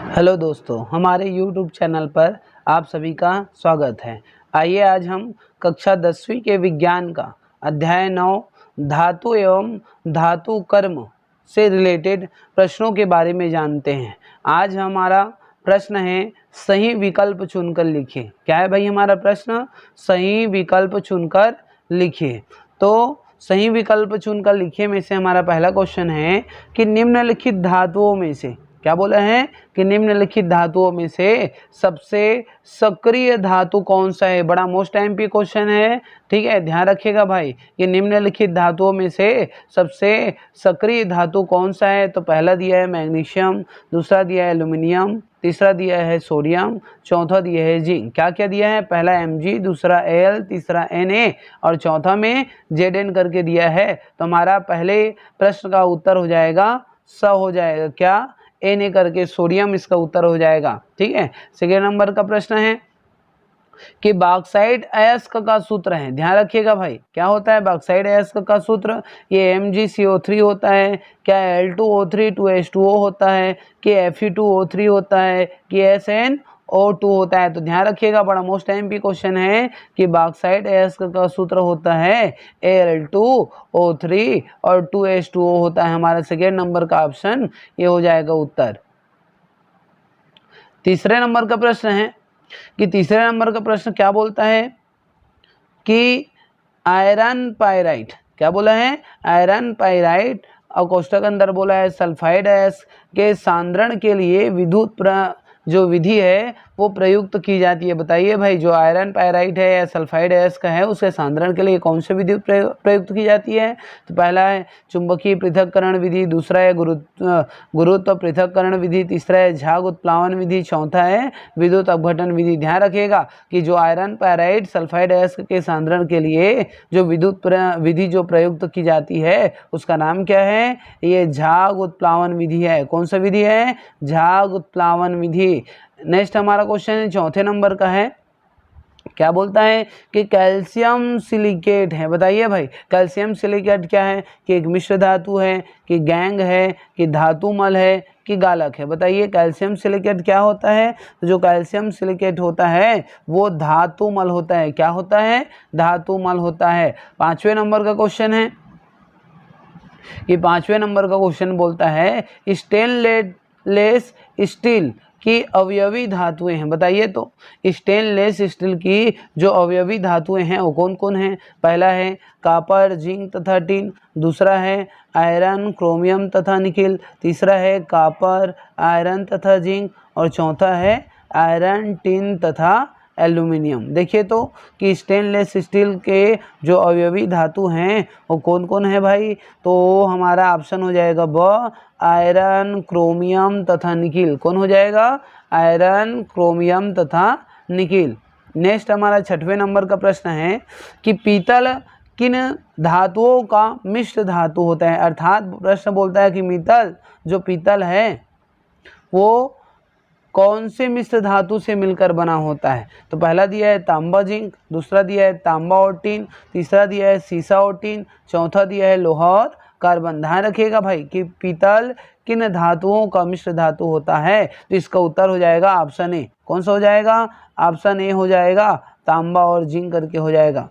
Hello दोस्तों, हमारे YouTube channel पर आप सभी का स्वागत है। आइए आज हम कक्षा 10वीं के विज्ञान का अध्याय 9 धातु एवं धातु कर्म से रिलेटेड प्रश्नों के बारे में जानते हैं। आज हमारा प्रश्न है सही विकल्प चुनकर लिखिए। क्या है भाई हमारा प्रश्न? सही विकल्प चुनकर लिखिए। तो सही विकल्प चुनकर लिखिए में से हमारा पहला क्वेश्चन है कि निम्नलिखित धातुओं में से, क्या बोला है कि निम्नलिखित धातुओं में से सबसे सक्रिय धातु कौन सा है। बड़ा मोस्ट एमपी क्वेश्चन है, ठीक है, ध्यान रखिएगा भाई। ये निम्नलिखित धातुओं में से सबसे सक्रिय धातु कौन सा है? तो पहला दिया है मैग्नीशियम, दूसरा दिया है एल्यूमिनियम, तीसरा दिया है सोडियम, चौथा दिया है जिंक। क्या क्या दिया है? पहला Mg, दूसरा Al, तीसरा Na और चौथा में Zn करके दिया है। तो हमारा पहले प्रश्न का उत्तर हो जाएगा स हो जाएगा, क्या? Na करके सोडियम इसका उत्तर हो जाएगा, ठीक है। सेकेंड नंबर का प्रश्न है कि बॉक्साइट अयस्क का सूत्र है। ध्यान रखिएगा भाई, क्या होता है बॉक्साइट अयस्क का सूत्र? ये MgCO3 होता है, क्या Al2O3 2H2O होता है, कि Fe2O3 होता है, कि SnO2 होता है। तो ध्यान रखिएगा, बड़ा मोस्ट एमपी क्वेश्चन है कि बॉक्साइट अयस्क का सूत्र होता है Al2O3 और 2H2O होता है। हमारा सेकेंड नंबर का ऑप्शन ये हो जाएगा उत्तर। तीसरे नंबर का प्रश्न है कि तीसरे नंबर का प्रश्न क्या बोलता है कि आयरन पाइराइट, क्या बोला है? आयरन पाइराइट और कोष्टक अंदर बोला है सल्फाइड अयस्क के सांद्रण के लिए विद्युत जो विधि है वो प्रयुक्त की जाती है। बताइए भाई, जो आयरन पाइराइट है या सल्फाइड अयस्क है उसके सांद्रण के लिए कौन सी विधि प्रयुक्त की जाती है? तो पहला है चुंबकीय पृथक्करण विधि, दूसरा है गुरुत्व पृथक्करण विधि, तीसरा है झाग उत्प्लावन विधि, चौथा है विद्युत अपघटन विधि। ध्यान रखिएगा कि जो आयरन पाइराइट सल्फाइड अयस्क के सांद्रण के लिए जो विद्युत विधि जो प्रयुक्त की जाती है उसका नाम क्या है? ये झाग उत्प्लावन विधि है। कौन सा विधि है? झाग उत्प्लावन विधि। नेक्स्ट हमारा क्वेश्चन है चौथे नंबर का है, क्या बोलता है कि कैल्शियम सिलिकेट है। बताइए भाई, कैल्शियम सिलिकेट क्या है? कि एक मिश्र धातु है, कि गैंग है, कि धातुमल है, कि गालक है। बताइए कैल्शियम सिलिकेट क्या होता है? तो जो कैल्शियम सिलिकेट होता है वो धातुमल होता है। क्या होता है? धातुमल होता है। पांचवें नंबर का क्वेश्चन है कि पांचवें नंबर का क्वेश्चन बोलता है स्टेनलेस स्टील की अवयवी धातुएं हैं। बताइए तो स्टेनलेस स्टील की जो अवयवी धातुएं हैं वो कौन कौन हैं? पहला है कॉपर, जिंक तथा टिन, दूसरा है आयरन, क्रोमियम तथा निकिल, तीसरा है कॉपर, आयरन तथा जिंक और चौथा है आयरन, टिन तथा एल्यूमिनियम। देखिए तो कि स्टेनलेस स्टील के जो अवयवी धातु हैं वो कौन कौन है भाई? तो हमारा ऑप्शन हो जाएगा ब आयरन, क्रोमियम तथा निकिल। कौन हो जाएगा? आयरन, क्रोमियम तथा निकिल। नेक्स्ट हमारा छठवें नंबर का प्रश्न है कि पीतल किन धातुओं का मिश्र धातु होता है। अर्थात प्रश्न बोलता है कि पीतल है वो कौन से मिश्र धातु से मिलकर बना होता है? तो पहला दिया है तांबा जिंक, दूसरा दिया है तांबा और टिन, तीसरा दिया है सीसा और टिन, चौथा दिया है लोहा और कार्बन। ध्यान रखिएगा भाई कि पीतल किन धातुओं का मिश्र धातु होता है। तो इसका उत्तर हो जाएगा ऑप्शन ए। कौन सा हो जाएगा? ऑप्शन ए हो जाएगा, तांबा और जिंक करके हो जाएगा।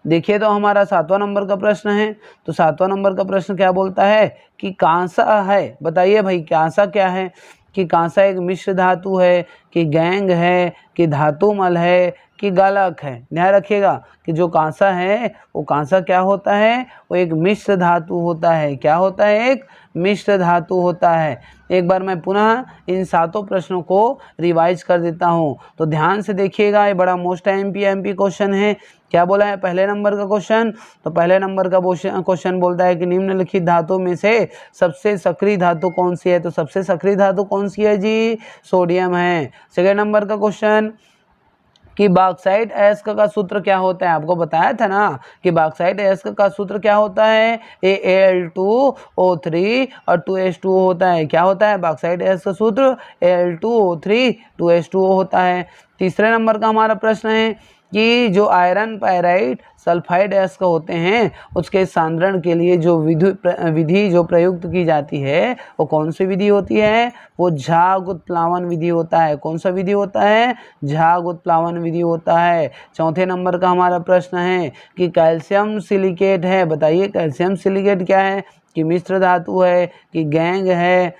देखिए तो हमारा सातवां नंबर का प्रश्न है। तो सातवां नंबर का प्रश्न क्या बोलता है कि कांसा है। बताइए भाई कांसा क्या है? कि कांसा एक मिश्र धातु है, कि गैंग है, कि धातुमल है, कि गालक है। ध्यान रखिएगा कि जो कांसा है वो कांसा क्या होता है? वो एक मिश्र धातु होता है। क्या होता है? एक मिश्र धातु होता है। एक बार मैं पुनः इन सातों प्रश्नों को रिवाइज कर देता हूँ, तो ध्यान से देखिएगा। ये बड़ा मोस्ट एमपी क्वेश्चन है। क्या बोला है पहले नंबर का क्वेश्चन? तो पहले नंबर का क्वेश्चन बोलता है कि निम्नलिखित धातु में से सबसे सक्रिय धातु कौन सी है? तो सबसे सक्रिय धातु कौन सी है जी? सोडियम है। सेकेंड नंबर का क्वेश्चन कि बॉक्साइट अयस्क का सूत्र क्या होता है? आपको बताया था ना कि बॉक्साइट अयस्क का सूत्र क्या होता है? Al2O3 और 2H2O होता है। क्या होता है बॉक्साइट अयस्क का सूत्र? Al2O3 2H2O होता है। तीसरे नंबर का हमारा प्रश्न है कि जो आयरन पायराइट सल्फाइड अयस्क होते हैं उसके सांद्रण के लिए जो विधि जो प्रयुक्त की जाती है वो कौन सी विधि होती है? वो झाग उत्प्लावन विधि होता है। कौन सा विधि होता है? झाग उत्प्लावन विधि होता है। चौथे नंबर का हमारा प्रश्न है कि कैल्शियम सिलिकेट है, बताइए कैल्शियम सिलिकेट क्या है? कि मिश्र धातु है, कि गैंग है,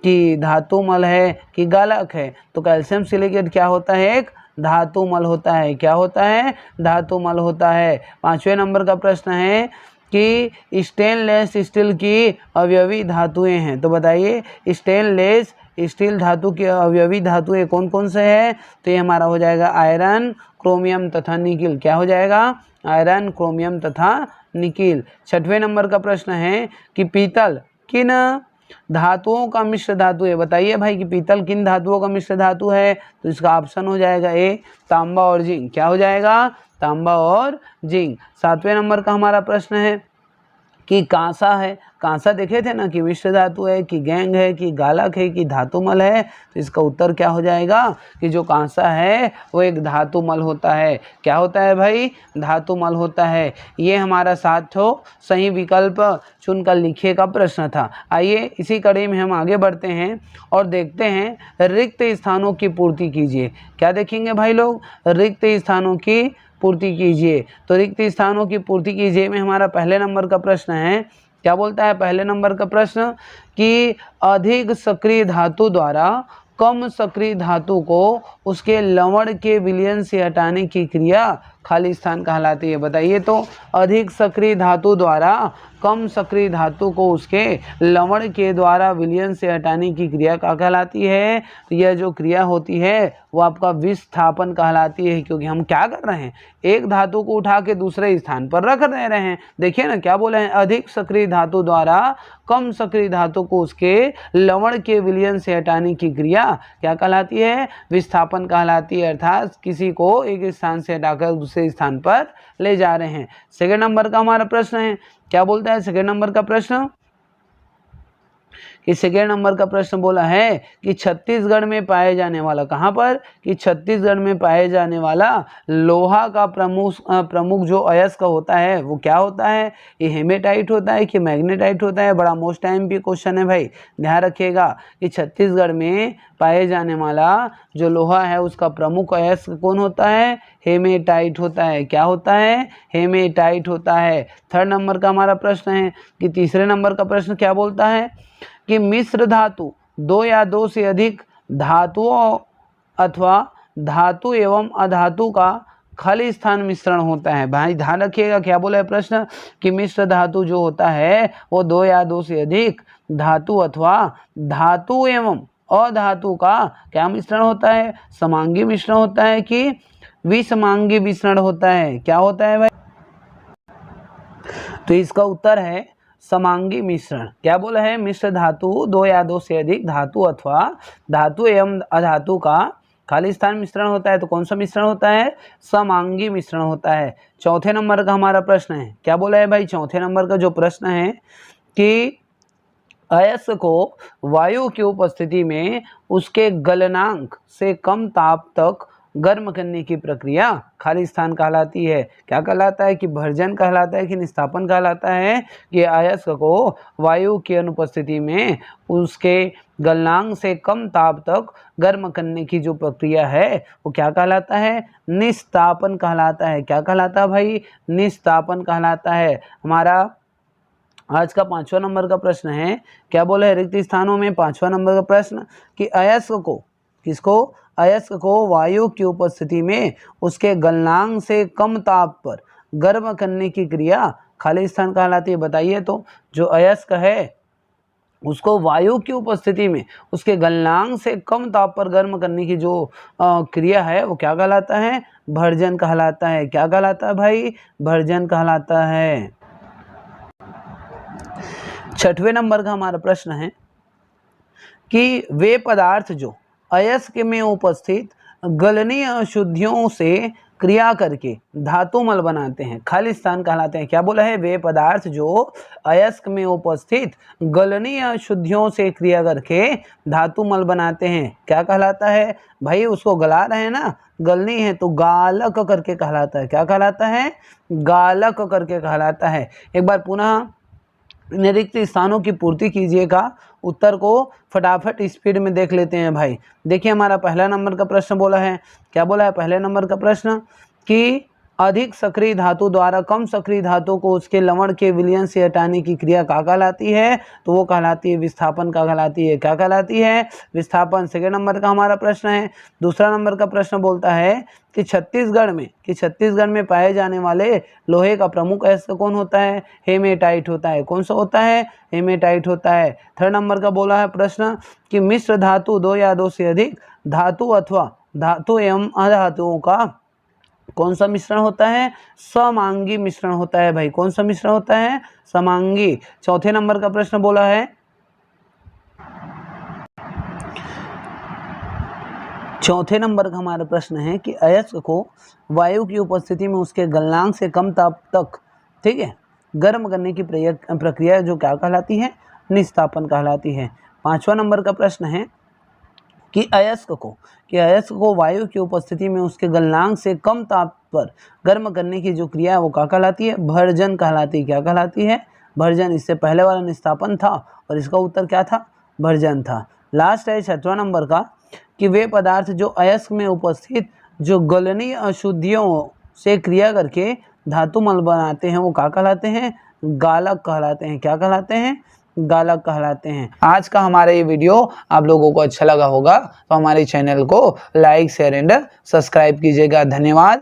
कि धातुमल है, कि गालक है? तो कैल्शियम सिलिकेट क्या होता है? एक धातुमल होता है। क्या होता है? धातुमल होता है। पांचवें नंबर का प्रश्न है कि स्टेनलेस स्टील की अवयवी धातुएं हैं, तो बताइए स्टेनलेस स्टील धातु की अवयवी धातुएं कौन कौन से हैं? तो ये हमारा हो जाएगा आयरन, क्रोमियम तथा निकिल। क्या हो जाएगा? आयरन, क्रोमियम तथा निकिल। छठवें नंबर का प्रश्न है कि पीतल किन धातुओं का मिश्र धातु है? बताइए भाई कि पीतल किन धातुओं का मिश्र धातु है? तो इसका ऑप्शन हो जाएगा ए, तांबा और जिंक। क्या हो जाएगा? तांबा और जिंक। सातवें नंबर का हमारा प्रश्न है कि कांसा है, कांसा देखे थे ना कि मिश्र धातु है, कि गैंग है, कि गालक है, कि धातुमल है? तो इसका उत्तर क्या हो जाएगा कि जो कांसा है वो एक धातुमल होता है। क्या होता है भाई? धातुमल होता है। ये हमारा 7 सही विकल्प चुनकर लिखिए का प्रश्न था। आइए इसी कड़ी में हम आगे बढ़ते हैं और देखते हैं रिक्त स्थानों की पूर्ति कीजिए। क्या देखेंगे भाई लोग? रिक्त स्थानों की पूर्ति कीजिए। तो रिक्त स्थानों की पूर्ति कीजिए में हमारा पहले नंबर का प्रश्न है। क्या बोलता है पहले नंबर का प्रश्न? कि अधिक सक्रिय धातु द्वारा कम सक्रिय धातु को उसके लवण के विलयन से हटाने की क्रिया खाली स्थान कहलाती है। बताइए तो अधिक सक्रिय धातु द्वारा कम सक्रिय धातु को उसके लवण के द्वारा विलयन से हटाने की क्रिया क्या कहलाती है? तो यह जो क्रिया होती है वो आपका विस्थापन कहलाती है। क्योंकि हम क्या कर रहे हैं? एक धातु को उठा के दूसरे स्थान पर रख दे रहे हैं। देखिए ना क्या बोले हैं? अधिक सक्रिय धातु द्वारा कम सक्रिय धातु को उसके लवण के विलयन से हटाने की क्रिया क्या कहलाती है? विस्थापन कहलाती है। अर्थात किसी को एक स्थान से हटाकर दूसरे स्थान पर ले जा रहे हैं। सेकंड नंबर का हमारा प्रश्न है। क्या बोलता है सेकंड नंबर का प्रश्न? कि सेकेंड नंबर का प्रश्न बोला है कि छत्तीसगढ़ में पाए जाने वाला, कहाँ पर? कि छत्तीसगढ़ में पाए जाने वाला लोहा का प्रमुख जो अयस्क होता है वो क्या होता है? ये हेमेटाइट होता है कि मैग्नेटाइट होता है? बड़ा मोस्ट टाइम भी क्वेश्चन है भाई, ध्यान रखिएगा कि छत्तीसगढ़ में पाए जाने वाला जो लोहा है उसका प्रमुख अयस्क कौन होता है? हेमेटाइट होता है। क्या होता है? हेमेटाइट होता है। थर्ड नंबर का हमारा प्रश्न है कि तीसरे नंबर का प्रश्न क्या बोलता है कि मिश्र धातु 2 या 2 से अधिक धातुओं अथवा धातु एवं अधातु का खाली स्थान मिश्रण होता है। भाई ध्यान रखिएगा क्या बोला है प्रश्न? कि मिश्र धातु जो होता है वो 2 या 2 से अधिक धातु अथवा धातु एवं अधातु का क्या मिश्रण होता है? समांगी मिश्रण होता है कि विसमांगी मिश्रण होता है? क्या होता है भाई? तो इसका उत्तर है समांगी मिश्रण। क्या बोला है? मिश्र धातु 2 या 2 से अधिक धातु अथवा धातु एवं अधातु का खाली स्थान मिश्रण होता है। तो कौन सा मिश्रण होता है? समांगी मिश्रण होता है। चौथे नंबर का हमारा प्रश्न है। क्या बोला है भाई? चौथे नंबर का जो प्रश्न है कि अयस्क को वायु की उपस्थिति में उसके गलनांक से कम ताप तक गर्म करने की प्रक्रिया खाली स्थान कहलाती है। क्या कहलाता है? कि भर्जन कहलाता है कि निस्तापन कहलाता है? कि अयस्क को वायु की अनुपस्थिति में उसके गलनांक से कम ताप तक गर्म करने की जो प्रक्रिया है वो क्या कहलाता है? निस्तापन कहलाता है। क्या कहलाता है भाई? निस्तापन कहलाता है। हमारा आज का 5वां नंबर का प्रश्न है। क्या बोला है? रिक्त स्थानों में 5वां नंबर का प्रश्न कि अयस्क को, किसको? अयस्क को वायु की उपस्थिति में उसके गलनांक से कम ताप पर गर्म करने की क्रिया खाली स्थान कहलाती है। बताइए तो जो अयस्क है उसको वायु की उपस्थिति में उसके गलनांक से कम ताप पर गर्म करने की जो क्रिया है वो क्या कहलाता है? भर्जन कहलाता है। क्या कहलाता है भाई? भर्जन कहलाता है। छठवें नंबर का हमारा प्रश्न है कि वे पदार्थ जो अयस्क में उपस्थित गलनीय अशुद्धियों से क्रिया करके धातु मल बनाते हैं, खाली स्थान कहलाते हैं। क्या बोला है? वे पदार्थ जो अयस्क में उपस्थित गलनीय अशुद्धियों से क्रिया करके धातु मल बनाते हैं, क्या कहलाता है? भाई उसको गला रहे हैं ना, गलनी है तो गालक करके कहलाता है। क्या कहलाता है? गालक करके कहलाता है। एक बार पुनः रिक्त स्थानों की पूर्ति कीजिएगा। उत्तर को फटाफट स्पीड में देख लेते हैं भाई। देखिए हमारा पहला नंबर का प्रश्न बोला है, क्या बोला है पहले नंबर का प्रश्न? कि अधिक सक्रिय धातु द्वारा कम सक्रिय धातु को उसके लवण के विलयन से हटाने की क्रिया क्या कहलाती है? तो वो कहलाती है विस्थापन का कहलाती है। क्या कहलाती है? विस्थापन। सेकेंड नंबर का हमारा प्रश्न है। दूसरा नंबर का प्रश्न बोलता है कि छत्तीसगढ़ में पाए जाने वाले लोहे का प्रमुख अयस्क कौन होता है? हेमेटाइट होता है। कौन सा होता है? हेमेटाइट होता है। थर्ड नंबर का बोला है प्रश्न कि मिश्र धातु दो या दो से अधिक धातु अथवा धातु एवं अधातुओं का कौन सा मिश्रण होता है? समांगी मिश्रण होता है भाई। कौन सा मिश्रण होता है? समांगी। चौथे नंबर का प्रश्न बोला है, चौथे नंबर का हमारा प्रश्न है कि अयस्क को वायु की उपस्थिति में उसके गलनांक से कम ताप तक, ठीक है, गर्म करने की प्रक्रिया जो क्या कहलाती है? निस्तापन कहलाती है। पांचवा नंबर का प्रश्न है कि अयस्क को वायु की उपस्थिति में उसके गलनांक से कम ताप पर गर्म करने की जो क्रिया है वो क्या कहलाती है? भर्जन कहलाती है। क्या कहलाती है? भर्जन। इससे पहले वाला निस्तापन था और इसका उत्तर क्या था? भर्जन था। लास्ट है छठवां नंबर का कि वे पदार्थ जो अयस्क में उपस्थित जो गलनीय अशुद्धियों से क्रिया करके धातु मल बनाते हैं वो क्या कहलाते हैं? गालक कहलाते हैं। क्या कहलाते हैं? गालक कहलाते हैं। आज का हमारा ये वीडियो आप लोगों को अच्छा लगा होगा तो हमारे चैनल को लाइक शेयर एंड सब्सक्राइब कीजिएगा। धन्यवाद।